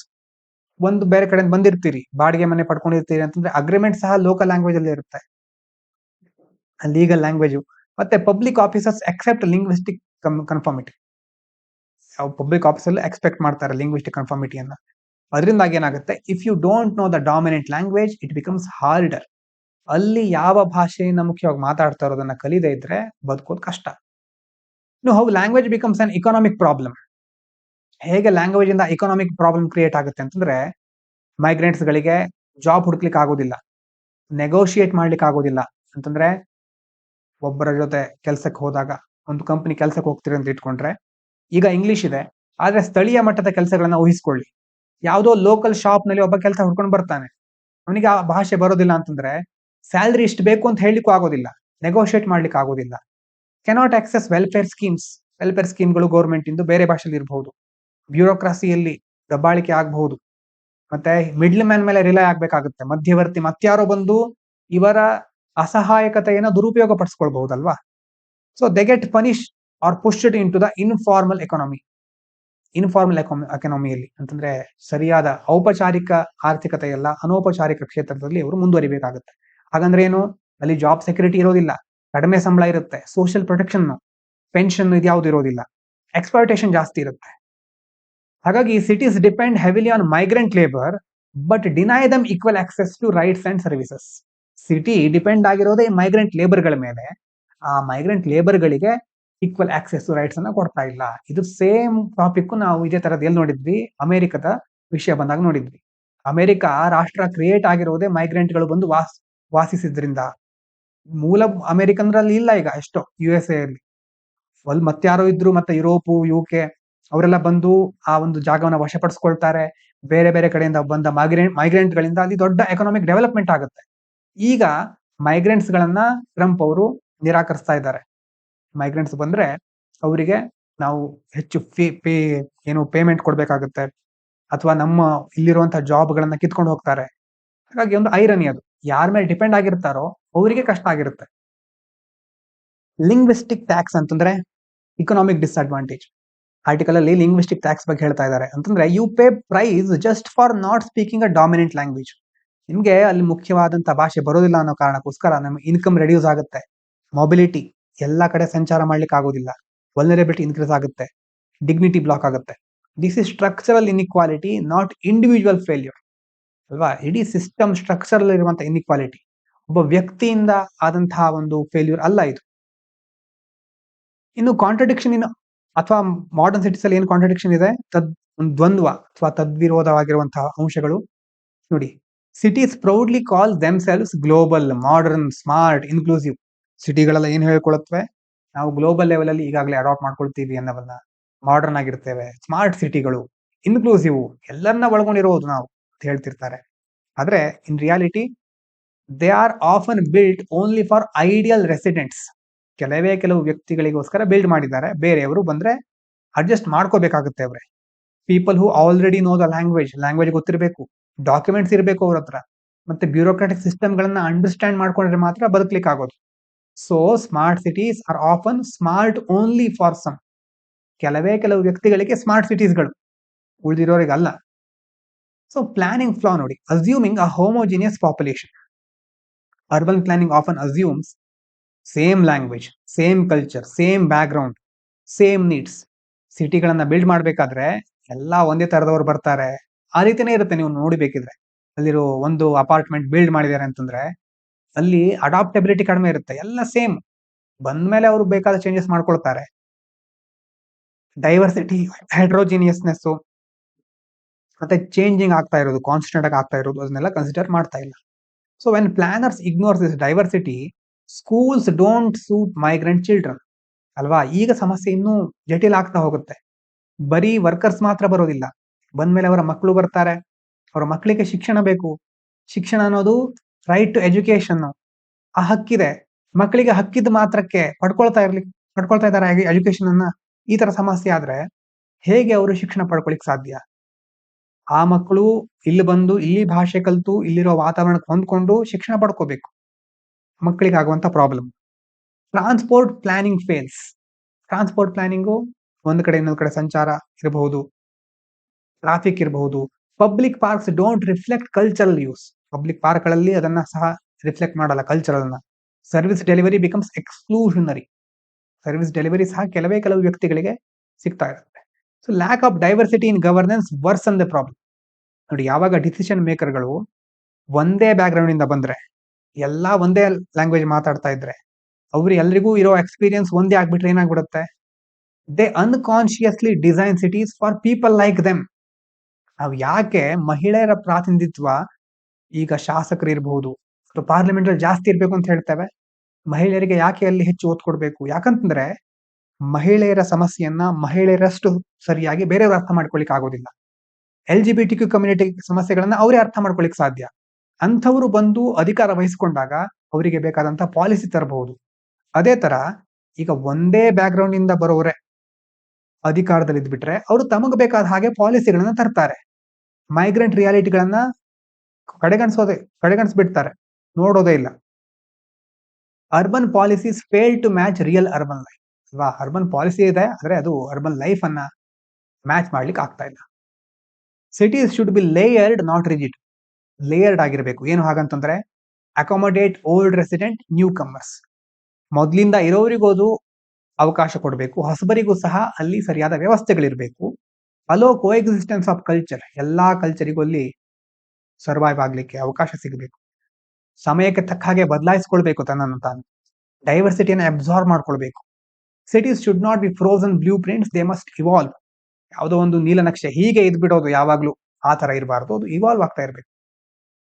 ಒಂದು ಬೇರೆ ಕಡೆಯಿಂದ ಬಂದಿರ್ತೀರಿ, ಬಾಡಿಗೆ ಮನೆ ಪಡ್ಕೊಂಡಿರ್ತೀರಿ ಅಂತಂದ್ರೆ ಅಗ್ರಿಮೆಂಟ್ ಸಹ ಲೋಕಲ್ ಲ್ಯಾಂಗ್ವೇಜ್ ಅಲ್ಲಿ ಇರುತ್ತೆ, ಲೀಗಲ್ ಲ್ಯಾಂಗ್ವೇಜ್. ಮತ್ತೆ public officers except linguistic conformity. Public office ಅಲ್ಲಿ ಎಕ್ಸ್ಪೆಕ್ಟ್ ಮಾಡ್ತಾರೆ ಲಿಂಗ್ವಿಸ್ಟಿಕ್ ಕನ್ಫರ್ಮಿಟಿಯನ್ನ. ಅದರಿಂದಾಗಿ ಏನಾಗುತ್ತೆ, if you don't know the dominant language it becomes harder. ಅಲ್ಲಿ ಯಾವ ಭಾಷೆಯನ್ನ ಮುಖ್ಯವಾಗಿ ಮಾತಾಡ್ತಾ ಇರೋದನ್ನ ಕಲಿದೇ ಇದ್ರೆ ಬದುಕೋದು ಕಷ್ಟ. How language becomes an economic problem. ಹೇಗೆ ಲ್ಯಾಂಗ್ವೇಜ್ ಇಂದ ಇಕನಾಮಿಕ್ ಪ್ರಾಬ್ಲಮ್ ಕ್ರಿಯೇಟ್ ಆಗುತ್ತೆ ಅಂತಂದ್ರೆ, ಮೈಗ್ರೆಂಟ್ಸ್ ಗಳಿಗೆ ಜಾಬ್ ಹುಡುಕ್ಲಿಕ್ಕೆ ಆಗೋದಿಲ್ಲ, ನೆಗೋಷಿಯೇಟ್ ಮಾಡ್ಲಿಕ್ಕೆ ಆಗೋದಿಲ್ಲ. ಅಂತಂದ್ರೆ ಒಬ್ಬರ ಜೊತೆ ಕೆಲ್ಸಕ್ಕೆ ಹೋದಾಗ, ಒಂದು ಕಂಪನಿ ಕೆಲ್ಸಕ್ಕೆ ಹೋಗ್ತೀರಿ ಅಂತ ಇಟ್ಕೊಂಡ್ರೆ, ಈಗ ಇಂಗ್ಲಿಷ್ ಇದೆ, ಆದ್ರೆ ಸ್ಥಳೀಯ ಮಟ್ಟದ ಕೆಲಸಗಳನ್ನ ಊಹಿಸ್ಕೊಳ್ಳಿ. ಯಾವುದೋ ಲೋಕಲ್ ಶಾಪ್ ನಲ್ಲಿ ಒಬ್ಬ ಕೆಲಸ ಹುಡ್ಕೊಂಡು ಬರ್ತಾನೆ, ಅವನಿಗೆ ಆ ಭಾಷೆ ಬರೋದಿಲ್ಲ ಅಂತಂದ್ರೆ ಸ್ಯಾಲ್ರಿ ಇಷ್ಟು ಬೇಕು ಅಂತ ಹೇಳಲಿಕ್ಕೂ ಆಗೋದಿಲ್ಲ, ನೆಗೋಷಿಯೇಟ್ ಮಾಡ್ಲಿಕ್ಕೆ ಆಗೋದಿಲ್ಲ. Cannot access welfare schemes. Welfare ಸ್ಕೀಮ್ಗಳು ಗೌರ್ಮೆಂಟ್ ಇಂದು ಬೇರೆ ಭಾಷೆಯಲ್ಲಿ ಇರಬಹುದು, ಬ್ಯೂರೋಕ್ರಸಿಯಲ್ಲಿ ದಬ್ಬಾಳಿಕೆ ಆಗಬಹುದು, ಮತ್ತೆ ಮಿಡ್ಲ್ ಮ್ಯಾನ್ ಮೇಲೆ ರಿಲೈ ಆಗ್ಬೇಕಾಗುತ್ತೆ, ಮಧ್ಯವರ್ತಿ ಮತ್ಯಾರೋ ಬಂದು ಇವರ ಅಸಹಾಯಕತೆಯನ್ನು ದುರುಪಯೋಗ ಪಡಿಸ್ಕೊಳ್ಬಹುದಲ್ವಾ. So they get punish or pushed in to the informal economy. Informal ಎಕಾನಮಿಯಲ್ಲಿ ಅಂತಂದ್ರೆ ಸರಿಯಾದ ಔಪಚಾರಿಕ ಆರ್ಥಿಕತೆ ಎಲ್ಲ ಅನೌಪಚಾರಿಕ ಕ್ಷೇತ್ರದಲ್ಲಿ ಅವರು ಮುಂದುವರಿಬೇಕಾಗುತ್ತೆ. ಹಾಗಂದ್ರೆ ಏನು, ಅಲ್ಲಿ ಜಾಬ್ ಸೆಕ್ಯೂರಿಟಿ ಇರೋದಿಲ್ಲ, ಕಡಿಮೆ ಸಂಬಳ ಇರುತ್ತೆ, ಸೋಷಿಯಲ್ ಪ್ರೊಟೆಕ್ಷನ್, ಪೆನ್ಷನ್ ಇದ್ಯಾವುದು ಇರೋದಿಲ್ಲ, ಎಕ್ಸ್ಪ್ಲಾಯಿಟೇಷನ್ ಜಾಸ್ತಿ ಇರುತ್ತೆ. ಹಾಗಾಗಿ cities depend heavily on migrant labour but deny them equal access to rights and services. City depend ಆಗಿರೋದೇ ಮೈಗ್ರೆಂಟ್ ಲೇಬರ್ಗಳ ಮೇಲೆ, ಆ ಮೈಗ್ರೆಂಟ್ ಲೇಬರ್ಗಳಿಗೆ ಈಕ್ವಲ್ ಆಕ್ಸೆಸ್ ರೈಟ್ಸ್ ಅನ್ನ ಕೊಡ್ತಾ ಇಲ್ಲ. ಇದು ಸೇಮ್ ಟಾಪಿಕ್ ನಾವು ಇದೇ ತರದ್ ಎಲ್ಲಿ ನೋಡಿದ್ವಿ, ಅಮೆರಿಕದ ವಿಷಯ ಬಂದಾಗ ನೋಡಿದ್ವಿ. ಅಮೆರಿಕ ರಾಷ್ಟ್ರ ಕ್ರಿಯೇಟ್ ಆಗಿರೋದೇ ಮೈಗ್ರೆಂಟ್ ಗಳು ಬಂದು ವಾಸಿಸಿದ್ರಿಂದ. ಮೂಲ ಅಮೆರಿಕನ್ರಲ್ಲಿ ಇಲ್ಲ ಈಗ ಎಷ್ಟೋ USA ಅಲ್ಲಿ, ಅಲ್ಲಿ ಮತ್ತಾರೋ ಇದ್ರು, ಮತ್ತೆ ಯುರೋಪು, UK ಅವರೆಲ್ಲ ಬಂದು ಆ ಒಂದು ಜಾಗವನ್ನ ವಶಪಡಿಸ್ಕೊಳ್ತಾರೆ. ಬೇರೆ ಬೇರೆ ಕಡೆಯಿಂದ ಬಂದ ಮೈಗ್ರೆಂಟ್ ಗಳಿಂದ ಅಲ್ಲಿ ದೊಡ್ಡ ಎಕನಾಮಿಕ್ ಡೆವಲಪ್ಮೆಂಟ್ ಆಗುತ್ತೆ. ಈಗ ಮೈಗ್ರೆಂಟ್ಸ್ ಗಳನ್ನ ಟ್ರಂಪ್ ಅವರು ನಿರಾಕರಿಸ್ತಾ ಇದ್ದಾರೆ. ಮೈಗ್ರೆಂಟ್ಸ್ ಬಂದ್ರೆ ಅವರಿಗೆ ನಾವು ಹೆಚ್ಚು ಪೇಮೆಂಟ್ ಕೊಡ್ಬೇಕಾಗುತ್ತೆ, ಅಥವಾ ನಮ್ಮ ಇಲ್ಲಿರುವಂತಹ ಜಾಬ್ ಗಳನ್ನ ಕಿತ್ಕೊಂಡು ಹೋಗ್ತಾರೆ. ಹಾಗಾಗಿ ಒಂದು ಐರನಿ ಅದು, ಯಾರ ಮೇಲೆ ಡಿಪೆಂಡ್ ಆಗಿರ್ತಾರೋ ಅವರಿಗೆ ಕಷ್ಟ ಆಗಿರುತ್ತೆ. ಲಿಂಗ್ವಿಸ್ಟಿಕ್ ಟ್ಯಾಕ್ಸ್ ಅಂತಂದ್ರೆ ಇಕನಾಮಿಕ್ ಡಿಸ್ಅಡ್ವಾಂಟೇಜ್. ಆರ್ಟಿಕಲ್ ಅಲ್ಲಿ ಲಿಂಗ್ವಿಸ್ಟಿಕ್ ಟ್ಯಾಕ್ಸ್ ಬಗ್ಗೆ ಹೇಳ್ತಾ ಇದ್ದಾರೆ. ಅಂತಂದ್ರೆ you pay price just for not speaking a dominant language. ನಿಮ್ಗೆ ಅಲ್ಲಿ ಮುಖ್ಯವಾದಂತಹ ಭಾಷೆ ಬರೋದಿಲ್ಲ ಅನ್ನೋ ಕಾರಣಕ್ಕೋಸ್ಕರ ನಮ್ಮ ಇನ್ಕಮ್ ರೆಡ್ಯೂಸ್ ಆಗುತ್ತೆ, ಮೊಬಿಲಿಟಿ ಎಲ್ಲಾ ಕಡೆ ಸಂಚಾರ ಮಾಡ್ಲಿಕ್ಕೆ ಆಗೋದಿಲ್ಲ, ವಲ್ನರೇಬಿಲಿಟಿ ಇನ್ಕ್ರೀಸ್ ಆಗುತ್ತೆ, ಡಿಗ್ನಿಟಿ ಬ್ಲಾಕ್ ಆಗುತ್ತೆ. This is structural inequality, not individual failure ಅಲ್ವಾ. ಇಡೀ ಸಿಸ್ಟಮ್ ಸ್ಟ್ರಕ್ಚರ್ ಇರುವಂತಹ ಇನ್ಇಕ್ವಾಲಿಟಿ, ಒಬ್ಬ ವ್ಯಕ್ತಿಯಿಂದ ಆದಂತಹ ಒಂದು ಫೇಲ್ಯೂರ್ ಅಲ್ಲ ಇದು. ಇನ್ನು ಕಾಂಟ್ರಡಿಕ್ಷನ್ ಅಥವಾ ಮಾಡರ್ನ್ ಸಿಟೀಸ್ ಅಲ್ಲಿ ಏನು ಕಾಂಟ್ರಡಿಕ್ಷನ್ ಇದೆ, ಒಂದು ದ್ವಂದ್ವ ಅಥವಾ ತದ್ವಿರೋಧವಾಗಿರುವಂತಹ ಅಂಶಗಳು ನೋಡಿ. Cities proudly call themselves global, modern, smart, inclusive. ಸಿಟಿಗಳೆಲ್ಲ ಏನು ಹೇಳ್ಕೊಳತ್ವೆ, ನಾವು ಗ್ಲೋಬಲ್ ಲೆವೆಲ್ ಅಲ್ಲಿ ಈಗಾಗಲೇ ಅಡಾಪ್ಟ್ ಮಾಡ್ಕೊಳ್ತೀವಿ ಅನ್ನೋವನ್ನ, ಮಾಡರ್ನ್ ಆಗಿರ್ತೇವೆ, ಸ್ಮಾರ್ಟ್ ಸಿಟಿಗಳು, ಇನ್ಕ್ಲೂಸಿವ್, ಎಲ್ಲರನ್ನ ಒಳಗೊಂಡಿರೋದು ನಾವು ಅಂತ ಹೇಳ್ತಿರ್ತಾರೆ. ಆದ್ರೆ in reality they are often built only for ideal residents. ಕೆಲವು ವ್ಯಕ್ತಿಗಳಿಗೋಸ್ಕರ ಬಿಲ್ಡ್ ಮಾಡಿದ್ದಾರೆ, ಬೇರೆಯವರು ಬಂದ್ರೆ ಅಡ್ಜಸ್ಟ್ ಮಾಡ್ಕೋಬೇಕಾಗುತ್ತೆ. ಅವ್ರೆ people who already know the language ಗೊತ್ತಿರಬೇಕು, ಡಾಕ್ಯುಮೆಂಟ್ಸ್ ಇರಬೇಕು ಅವ್ರ ಹತ್ರ, ಮತ್ತೆ ಬ್ಯೂರೋಕ್ರಾಟಿಕ್ ಸಿಸ್ಟಮ್ ಗಳನ್ನ ಅಂಡರ್ಸ್ಟ್ಯಾಂಡ್ ಮಾಡ್ಕೊಂಡ್ರೆ ಮಾತ್ರ ಬದುಕಲಿಕ್ಕೆ ಆಗೋದು. So smart cities are often smart only for some. ಕೆಲವು ವ್ಯಕ್ತಿಗಳಿಗೆ ಸ್ಮಾರ್ಟ್ ಸಿಟೀಸ್ಗಳು, ಉಳಿದಿರೋರಿಗಲ್ಲ. ಸೊ ಪ್ಲಾನಿಂಗ್ ಫ್ಲಾ ನೋಡಿ, assuming a homogeneous population. Urban planning often assumes same language, same culture, same background, same needs. ಸಿಟಿಗಳನ್ನ ಬಿಲ್ಡ್ ಮಾಡ್ಬೇಕಾದ್ರೆ ಎಲ್ಲಾ ಒಂದೇ ತರದವ್ರು ಬರ್ತಾರೆ, ಆ ರೀತಿನೇ ಇರುತ್ತೆ. ನೀವು ನೋಡಿಬೇಕಿದ್ರೆ ಅಲ್ಲಿರೋ ಒಂದು ಅಪಾರ್ಟ್ಮೆಂಟ್ ಬಿಲ್ಡ್ ಮಾಡಿದ್ದಾರೆ ಅಂತಂದ್ರೆ ಅಲ್ಲಿ ಅಡಾಪ್ಟಬಿಲಿಟಿ ಕಡಿಮೆ ಇರುತ್ತೆ, ಎಲ್ಲ ಸೇಮ್. ಬಂದ್ಮೇಲೆ ಅವರು ಬೇಕಾದ ಚೇಂಜಸ್ ಮಾಡ್ಕೊಳ್ತಾರೆ. ಡೈವರ್ಸಿಟಿ, ಹೆಟ್ರೋಜಿನಿಯಸ್ನೆಸ್ ಮತ್ತೆ ಚೇಂಜಿಂಗ್ ಆಗ್ತಾ ಇರೋದು, ಕಾನ್ಸ್ಟೆಂಟ್ ಆಗಿ ಆಗ್ತಾ ಇರೋದು, ಅದನ್ನೆಲ್ಲ ಕನ್ಸಿಡರ್ ಮಾಡ್ತಾ ಇಲ್ಲ. So when planners ignores this diversity, schools don't suit migrant children ಅಲ್ವಾ. ಈಗ ಸಮಸ್ಯೆ ಇನ್ನೂ ಜಟಿಲ ಆಗ್ತಾ ಹೋಗುತ್ತೆ. ಬರೀ ವರ್ಕರ್ಸ್ ಮಾತ್ರ ಬರೋದಿಲ್ಲ, ಬಂದ್ಮೇಲೆ ಅವರ ಮಕ್ಕಳು ಬರ್ತಾರೆ, ಅವರ ಮಕ್ಕಳಿಗೆ ಶಿಕ್ಷಣ ಬೇಕು. ಶಿಕ್ಷಣ ಅನ್ನೋದು ರೈಟ್ ಟು ಎಜುಕೇಶನ್, ಆ ಹಕ್ಕಿದೆ. ಮಕ್ಕಳಿಗೆ ಹಕ್ಕಿದ ಮಾತ್ರಕ್ಕೆ ಪಡ್ಕೊಳ್ತಾ ಇದ್ದಾರೆ ಎಜುಕೇಶನ್ ಅನ್ನ. ಈ ತರ ಸಮಸ್ಯೆ ಆದ್ರೆ ಹೇಗೆ ಅವರು ಶಿಕ್ಷಣ ಪಡ್ಕೊಳಿಕ್ ಸಾಧ್ಯ? ಆ ಮಕ್ಕಳು ಇಲ್ಲಿ ಬಂದು ಇಲ್ಲಿ ಭಾಷೆ ಕಲಿತು ಇಲ್ಲಿರೋ ವಾತಾವರಣಕ್ಕೆ ಹೊಂದ್ಕೊಂಡು ಶಿಕ್ಷಣ ಪಡ್ಕೋಬೇಕು. ಮಕ್ಕಳಿಗೆ ಆಗುವಂತ problem. Transport planning fails. Transport planning ಒಂದು ಕಡೆ ಇನ್ನೊಂದು ಕಡೆ ಸಂಚಾರ ಇರಬಹುದು, ಟ್ರಾಫಿಕ್ ಇರಬಹುದು. Public parks don't reflect cultural use. Public park ಗಳಲ್ಲಿ ಅದನ್ನ ಸಹ ರಿಫ್ಲೆಕ್ಟ್ ಮಾಡಲ್ಲ ಕಲ್ಚರಲ್ ನ. Service delivery becomes exclusionary. Service delivery ಸಹ ಕೆಲವು ವ್ಯಕ್ತಿಗಳಿಗೆ ಸಿಗ್ತಾ ಇರುತ್ತೆ. So lack of diversity in governance worsens the problem. ನೋಡಿ, ಯಾವಾಗ ಡಿಸಿಷನ್ ಮೇಕರ್ಗಳು ಒಂದೇ ಬ್ಯಾಕ್ ಗ್ರೌಂಡ್ ಇಂದ ಬಂದ್ರೆ, ಎಲ್ಲಾ ಒಂದೇ ಲ್ಯಾಂಗ್ವೇಜ್ ಮಾತಾಡ್ತಾ ಇದ್ರೆ, ಎಲ್ರಿಗೂ ಇರೋ ಎಕ್ಸ್ಪೀರಿಯನ್ಸ್ ಒಂದೇ ಆಗ್ಬಿಟ್ರೆ ಏನಾಗ್ಬಿಡುತ್ತೆ? They unconsciously design cities for people like them. ನಾವು ಯಾಕೆ ಮಹಿಳೆಯರ ಪ್ರಾತಿನಿಧಿತ್ವ ಈಗ ಶಾಸಕರು ಇರಬಹುದು ಅಥವಾ ಪಾರ್ಲಿಮೆಂಟ್ ಅಲ್ಲಿ ಜಾಸ್ತಿ ಇರ್ಬೇಕು ಅಂತ ಹೇಳ್ತೇವೆ? ಮಹಿಳೆಯರಿಗೆ ಯಾಕೆ ಅಲ್ಲಿ ಹೆಚ್ಚು ಒತ್ತು ಕೊಡ್ಬೇಕು? ಯಾಕಂತಂದ್ರೆ ಮಹಿಳೆಯರ ಸಮಸ್ಯೆಯನ್ನ ಮಹಿಳೆಯರಷ್ಟು ಸರಿಯಾಗಿ ಬೇರೆಯವರು ಅರ್ಥ ಮಾಡ್ಕೊಳಿಕ್ ಆಗೋದಿಲ್ಲ. LGBTQ ಕಮ್ಯುನಿಟಿ ಸಮಸ್ಯೆಗಳನ್ನ ಅವರೇ ಅರ್ಥ ಮಾಡ್ಕೊಳಿಕ್ ಸಾಧ್ಯ. ಅಂಥವ್ರು ಬಂದು ಅಧಿಕಾರ ವಹಿಸಿಕೊಂಡಾಗ ಅವರಿಗೆ ಬೇಕಾದಂತ ಪಾಲಿಸಿ ತರಬಹುದು. ಅದೇ ತರ ಈಗ ಒಂದೇ ಬ್ಯಾಕ್ ಗ್ರೌಂಡ್ ಇಂದ ಬರೋರೆ ಅಧಿಕಾರದಲ್ಲಿ ಇದ್ಬಿಟ್ರೆ ಅವರು ತಮಗ್ ಬೇಕಾದ ಹಾಗೆ ಪಾಲಿಸಿಗಳನ್ನ ತರ್ತಾರೆ. ಮೈಗ್ರೆಂಟ್ ರಿಯಾಲಿಟಿಗಳನ್ನ ಕಡೆಗಣಿಸ್ಬಿಡ್ತಾರೆ, ನೋಡೋದೇ ಇಲ್ಲ. Urban policies fail to match real urban life. ಅಲ್ವಾ? ಅರ್ಬನ್ ಪಾಲಿಸಿ ಇದೆ, ಆದ್ರೆ ಅದು ಅರ್ಬನ್ ಲೈಫ್ ಅನ್ನ ಮ್ಯಾಚ್ ಮಾಡ್ಲಿಕ್ಕೆ ಆಗ್ತಾ ಇಲ್ಲ. Cities should be layered, not rigid. Layered ಆಗಿರಬೇಕು. ಏನು ಹಾಗಂತಂದ್ರೆ accommodate old resident, newcomers. ಮೊದ್ಲಿಂದ ಇರೋರಿಗೂ ಅದು ಅವಕಾಶ ಕೊಡಬೇಕು, ಹೊಸಬರಿಗೂ ಸಹ ಅಲ್ಲಿ ಸರಿಯಾದ ವ್ಯವಸ್ಥೆಗಳಿರಬೇಕು. Allow coexistence of culture. ಎಲ್ಲಾ ಕಲ್ಚರಿಗೂ ಅಲ್ಲಿ ಸರ್ವೈವ್ ಆಗ್ಲಿಕ್ಕೆ ಅವಕಾಶ ಸಿಗಬೇಕು. ಸಮಯಕ್ಕೆ ತಕ್ಕ ಹಾಗೆ ಬದಲಾಯಿಸ್ಕೊಳ್ಬೇಕು ತನ್ನನ್ನು ತಾನು. ಡೈವರ್ಸಿಟಿಯನ್ನು ಅಬ್ಸಾರ್ವ್ ಮಾಡ್ಕೊಳ್ಬೇಕು. Cities should not be frozen blue prints, they must evolve. ಯಾವುದೋ ಒಂದು ನೀಲನಕ್ಷೆ ಹೀಗೆ ಇದ್ಬಿಡೋದು ಯಾವಾಗ್ಲೂ ಆ ತರ ಇರಬಾರ್ದು, ಅದು ಇವಾಲ್ವ್ ಆಗ್ತಾ ಇರಬೇಕು.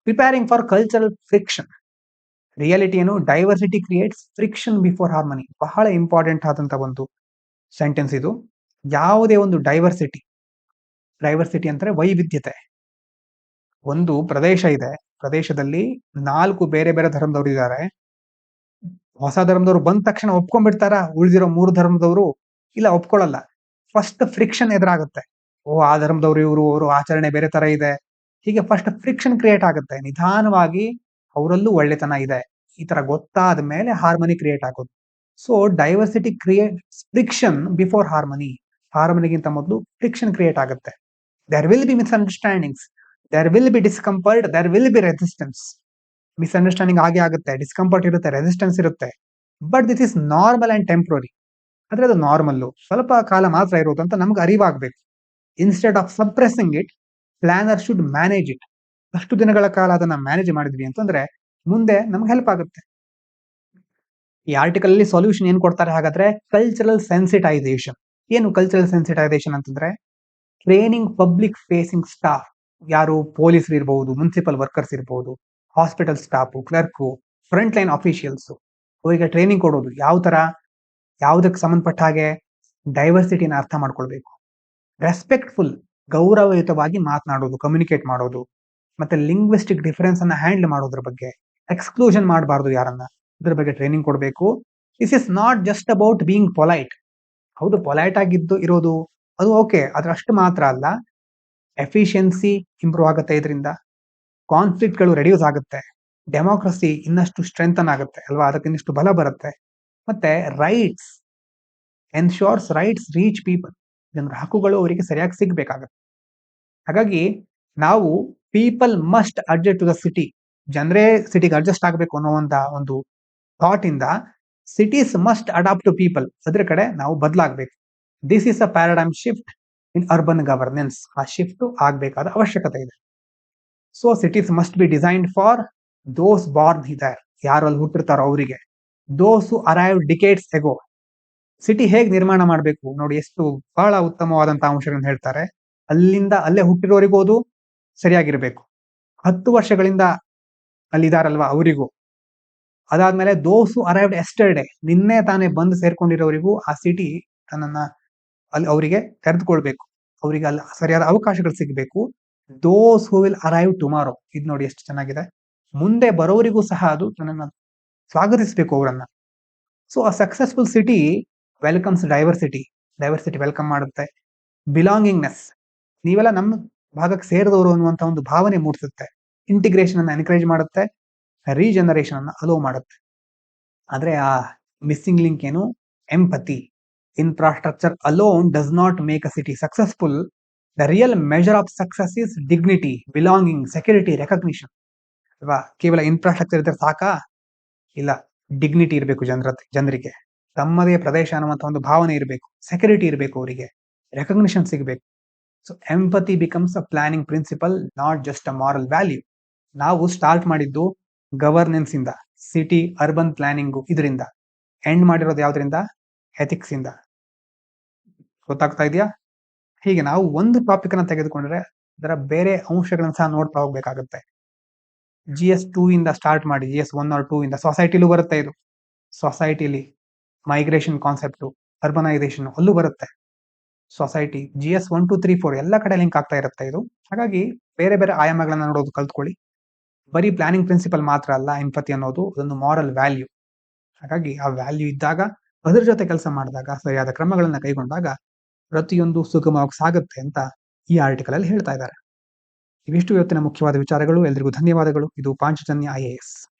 Preparing for cultural friction. Reality ಏನು? Diversity creates friction before harmony. ಬಹಳ ಇಂಪಾರ್ಟೆಂಟ್ ಆದಂತ ಒಂದು ಸೆಂಟೆನ್ಸ್ ಇದು. ಯಾವುದೇ ಒಂದು ಡೈವರ್ಸಿಟಿ ಅಂದ್ರೆ ವೈವಿಧ್ಯತೆ. ಒಂದು ಪ್ರದೇಶ ಇದೆ, ಪ್ರದೇಶದಲ್ಲಿ 4 ಬೇರೆ ಬೇರೆ ಧರ್ಮದವರು ಇದ್ದಾರೆ. ಹೊಸ ಧರ್ಮದವರು ಬಂದ ತಕ್ಷಣ ಒಪ್ಕೊಂಡ್ಬಿಡ್ತಾರ? ಉಳಿದಿರೋ 3 ಧರ್ಮದವರು ಇಲ್ಲ, ಒಪ್ಕೊಳ್ಳಲ್ಲ. First friction ಎದುರಾಗುತ್ತೆ. ಆ ಧರ್ಮದವರು ಅವರು ಆಚರಣೆ ಬೇರೆ ತರ ಇದೆ, ಹೀಗೆ ಫಸ್ಟ್ ಫ್ರಿಕ್ಷನ್ ಕ್ರಿಯೇಟ್ ಆಗುತ್ತೆ. ನಿಧಾನವಾಗಿ ಅವರಲ್ಲೂ ಒಳ್ಳೆತನ ಇದೆ, ಈ ತರ ಗೊತ್ತಾದ ಮೇಲೆ ಹಾರ್ಮನಿ ಕ್ರಿಯೇಟ್ ಆಗೋದು. So diversity creates friction before harmony. ಹಾರ್ಮನಿಗಿಂತ ಮೊದಲು ಫ್ರಿಕ್ಷನ್ ಕ್ರಿಯೇಟ್ ಆಗುತ್ತೆ. There will be misunderstandings, there will be discomfort, there will be resistance. Misunderstanding ಆಗುತ್ತೆ, ಡಿಸ್ಕಂಫರ್ಟ್ ಇರುತ್ತೆ, ರೆಸಿಸ್ಟೆನ್ಸ್ ಇರುತ್ತೆ. But this is normal and temporary. ಆದ್ರೆ ಅದು normal, ಸ್ವಲ್ಪ ಕಾಲ ಮಾತ್ರ ಇರೋದು ಅಂತ ನಮ್ಗೆ ಅರಿವಾಗಬೇಕು. Instead of suppressing it, planner should manage it. ಅಷ್ಟು ದಿನಗಳ ಕಾಲ ಅದನ್ನ ಮ್ಯಾನೇಜ್ ಮಾಡಿದ್ವಿ ಅಂತಂದ್ರೆ ಮುಂದೆ ನಮ್ಗೆ ಹೆಲ್ಪ್ ಆಗುತ್ತೆ. ಈ ಆರ್ಟಿಕಲ್ ಅಲ್ಲಿ ಸೊಲ್ಯೂಷನ್ ಏನ್ ಕೊಡ್ತಾರೆ ಹಾಗಾದ್ರೆ? Cultural sensitisation. ಏನು ಕಲ್ಚರಲ್ ಸೆನ್ಸಿಟೈಸೇಷನ್ ಅಂತಂದ್ರೆ ಟ್ರೈನಿಂಗ್ ಪಬ್ಲಿಕ್ ಫೇಸಿಂಗ್ ಸ್ಟಾಫ್. ಯಾರು? ಪೊಲೀಸರು ಇರಬಹುದು, ಮುನ್ಸಿಪಲ್ ವರ್ಕರ್ಸ್ ಇರಬಹುದು, hospital staff, clerk, front line officials. ಅವರಿಗೆ ಟ್ರೈನಿಂಗ್ ಕೊಡೋದು. ಯಾವ ತರ? ಯಾವುದಕ್ಕೆ ಸಂಬಂಧಪಟ್ಟ ಹಾಗೆ? ಡೈವರ್ಸಿಟಿನ ಅರ್ಥ ಮಾಡ್ಕೊಳ್ಬೇಕು. ರೆಸ್ಪೆಕ್ಟ್ಫುಲ್, ಗೌರವಯುತವಾಗಿ ಮಾತನಾಡೋದು, ಕಮ್ಯುನಿಕೇಟ್ ಮಾಡೋದು, ಮತ್ತೆ ಲಿಂಗ್ವಿಸ್ಟಿಕ್ ಡಿಫರೆನ್ಸ್ ಅನ್ನ ಹ್ಯಾಂಡಲ್ ಮಾಡೋದ್ರ ಬಗ್ಗೆ. ಎಕ್ಸ್ಕ್ಲೂಷನ್ ಮಾಡಬಾರ್ದು ಯಾರನ್ನ, ಇದ್ರ ಬಗ್ಗೆ ಟ್ರೈನಿಂಗ್ ಕೊಡಬೇಕು. This is not just about being polite. ಹೌದು, ಪೊಲೈಟ್ ಆಗಿದ್ದು ಇರೋದು ಅದು ಓಕೆ, ಆದ್ರೆ ಅಷ್ಟು ಮಾತ್ರ ಅಲ್ಲ. ಎಫಿಷಿಯನ್ಸಿ ಇಂಪ್ರೂವ್ ಆಗುತ್ತೆ ಇದರಿಂದ, ಕಾನ್ಫ್ಲಿಕ್ಟ್ಗಳು ರೆಡ್ಯೂಸ್ ಆಗುತ್ತೆ, ಡೆಮೋಕ್ರಸಿ ಇನ್ನಷ್ಟು ಸ್ಟ್ರೆಂಥನ್ ಆಗುತ್ತೆ ಅಲ್ವಾ, ಅದಕ್ಕೆ ಇನ್ನಷ್ಟು ಬಲ ಬರುತ್ತೆ. ಮತ್ತೆ rights ensures rights reach people. ಜನರ ಹಕ್ಕುಗಳು ಅವರಿಗೆ ಸರಿಯಾಗಿ ಸಿಗ್ಬೇಕಾಗತ್ತೆ. ಹಾಗಾಗಿ ನಾವು people must adjust to the city. ಜನರೇ ಸಿಟಿಗೆ ಅಡ್ಜಸ್ಟ್ ಆಗಬೇಕು ಅನ್ನೋ ಒಂದು ಥಾಟ್ ಇಂದ cities must adapt to people, ಅದ್ರ ಕಡೆ ನಾವು ಬದಲಾಗಬೇಕು. This is a paradigm shift in urban governance. ಆ ಶಿಫ್ಟ್ ಆಗಬೇಕಾದ ಅವಶ್ಯಕತೆ ಇದೆ. So cities must be designed for those born hither. ಯಾರು ಅಲ್ಲಿ ಹುಟ್ಟಿರ್ತಾರೋ ಅವರಿಗೆ. ದೋಸ್ ಹು ಅರೈವ್ ಡಿಕೇಡ್ಸ್ ಎಗೋ. ಸಿಟಿ ಹೇಗೆ ನಿರ್ಮಾಣ ಮಾಡಬೇಕು ನೋಡಿ, ಎಷ್ಟು ಬಹಳ ಉತ್ತಮವಾದಂತಹ ಅಂಶಗಳನ್ನು ಹೇಳ್ತಾರೆ. ಅಲ್ಲೇ ಹುಟ್ಟಿರೋರಿಗೂ ಅದು ಸರಿಯಾಗಿರ್ಬೇಕು. 10 ವರ್ಷಗಳಿಂದ ಅಲ್ಲಿದಾರಲ್ವಾ ಅವರಿಗೂ. ಅದಾದ್ಮೇಲೆ ದೋಸ್ ಹು ಅರೈವ್ಡ್ ಎಸ್ಟರ್ಡೇ. ನಿನ್ನೆ ತಾನೇ ಬಂದು ಸೇರ್ಕೊಂಡಿರೋರಿಗೂ ಆ ಸಿಟಿ ತನ್ನನ್ನ ಅಲ್ಲಿ ಅವರಿಗೆ ತೆರೆದುಕೊಳ್ಬೇಕು, ಅವರಿಗೆ ಅಲ್ಲಿ ಸರಿಯಾದ ಅವಕಾಶಗಳು ಸಿಗಬೇಕು. ದೋಸ್ ಹೂ ವಿಲ್ ಅರೈವ್ ಟುಮಾರೋ. ಇದು ನೋಡಿ ಎಷ್ಟು ಚೆನ್ನಾಗಿದೆ. ಮುಂದೆ ಬರೋರಿಗೂ ಸಹ ಅದು ತನ್ನನ್ನ ಸ್ವಾಗತಿಸಬೇಕು ಅವರನ್ನ. So a successful city welcomes diversity. Diversity welcome ಮಾಡುತ್ತೆ. ಬಿಲಾಂಗಿಂಗ್ನೆಸ್. ನೀವೆಲ್ಲ ನಮ್ಮ ಭಾಗಕ್ಕೆ ಸೇರಿದವರು ಅನ್ನುವಂತ ಒಂದು ಭಾವನೆ ಮೂಡಿಸುತ್ತೆ. ಇಂಟಿಗ್ರೇಷನ್ ಅನ್ನ ಎನ್ಕರೇಜ್ ಮಾಡುತ್ತೆ, ರೀಜನರೇಷನ್ ಅನ್ನ ಅಲೋ ಮಾಡುತ್ತೆ. ಆದ್ರೆ ಆ ಮಿಸ್ಸಿಂಗ್ ಲಿಂಕ್ ಏನು? Empathy. Infrastructure alone does not make a city successful. The real measure of success is dignity, belonging, security, recognition. ಅಲ್ವಾ? ಕೇವಲ ಇನ್ಫ್ರಾಸ್ಟ್ರಕ್ಚರ್ ಇದ್ರೆ ಸಾಕಾ? ಇಲ್ಲ, ಡಿಗ್ನಿಟಿ ಇರಬೇಕು ಜನರಿಗೆ, ತಮ್ಮದೇ ಪ್ರದೇಶ ಅನ್ನುವಂತ ಒಂದು ಭಾವನೆ ಇರಬೇಕು, ಸೆಕ್ಯೂರಿಟಿ ಇರಬೇಕು, ಅವರಿಗೆ ರೆಕಗ್ನಿಷನ್ ಸಿಗಬೇಕು. So empathy becomes a planning principle, not just a moral value. ನಾವು ಸ್ಟಾರ್ಟ್ ಮಾಡಿದ್ದು ಗವರ್ನೆನ್ಸ್ ಇಂದ, ಸಿಟಿ ಅರ್ಬನ್ ಪ್ಲಾನಿಂಗು ಇದರಿಂದ, ಎಂಡ್ ಮಾಡಿರೋದು ಯಾವ್ದ್ರಿಂದ? ಎಥಿಕ್ಸ್ ಇಂದ. ಗೊತ್ತಾಗ್ತಾ ಇದೆಯಾ? ಹೀಗೆ ನಾವು ಒಂದು ಟಾಪಿಕ್ ಅನ್ನ ತೆಗೆದುಕೊಂಡ್ರೆ ಅದರ ಬೇರೆ ಅಂಶಗಳನ್ನ ಸಹ ನೋಡ್ತಾ ಹೋಗ್ಬೇಕಾಗುತ್ತೆ. GS2 ಇಂದ ಸ್ಟಾರ್ಟ್ ಮಾಡಿ GS1 or 2 ಇಂದ ಸೊಸೈಟಿಲೂ ಬರುತ್ತೆ ಇದು. ಸೊಸೈಟಿಲಿ ಮೈಗ್ರೇಷನ್ ಕಾನ್ಸೆಪ್ಟ್, ಅರ್ಬನೈಸೇಷನ್ ಅಲ್ಲೂ ಬರುತ್ತೆ. ಸೊಸೈಟಿ GS1 2 3 4 ಎಲ್ಲ ಕಡೆ ಲಿಂಕ್ ಆಗ್ತಾ ಇರುತ್ತೆ ಇದು. ಹಾಗಾಗಿ ಬೇರೆ ಬೇರೆ ಆಯಾಮಗಳನ್ನ ನೋಡೋದು ಕಲ್ತ್ಕೊಳ್ಳಿ. ಬರೀ ಪ್ಲಾನಿಂಗ್ ಪ್ರಿನ್ಸಿಪಲ್ ಮಾತ್ರ ಅಲ್ಲ ಎಂಪತಿ ಅನ್ನೋದು, ಅದೊಂದು ಮಾರಲ್ ವ್ಯಾಲ್ಯೂ. ಹಾಗಾಗಿ ಆ ವ್ಯಾಲ್ಯೂ ಇದ್ದಾಗ, ಅದ್ರ ಜೊತೆ ಕೆಲಸ ಮಾಡಿದಾಗ, ಸರಿಯಾದ ಕ್ರಮಗಳನ್ನ ಕೈಗೊಂಡಾಗ ಪ್ರತಿಯೊಂದು ಸುಗಮವಾಗಿ ಸಾಗುತ್ತೆ ಅಂತ ಈ ಆರ್ಟಿಕಲ್ ಅಲ್ಲಿ ಹೇಳ್ತಾ ಇದ್ದಾರೆ. ಇವಿಷ್ಟು ಇವತ್ತಿನ ಮುಖ್ಯವಾದ ವಿಚಾರಗಳು. ಎಲ್ರಿಗೂ ಧನ್ಯವಾದಗಳು. ಇದು ಪಾಂಚಜನ್ಯ IAS.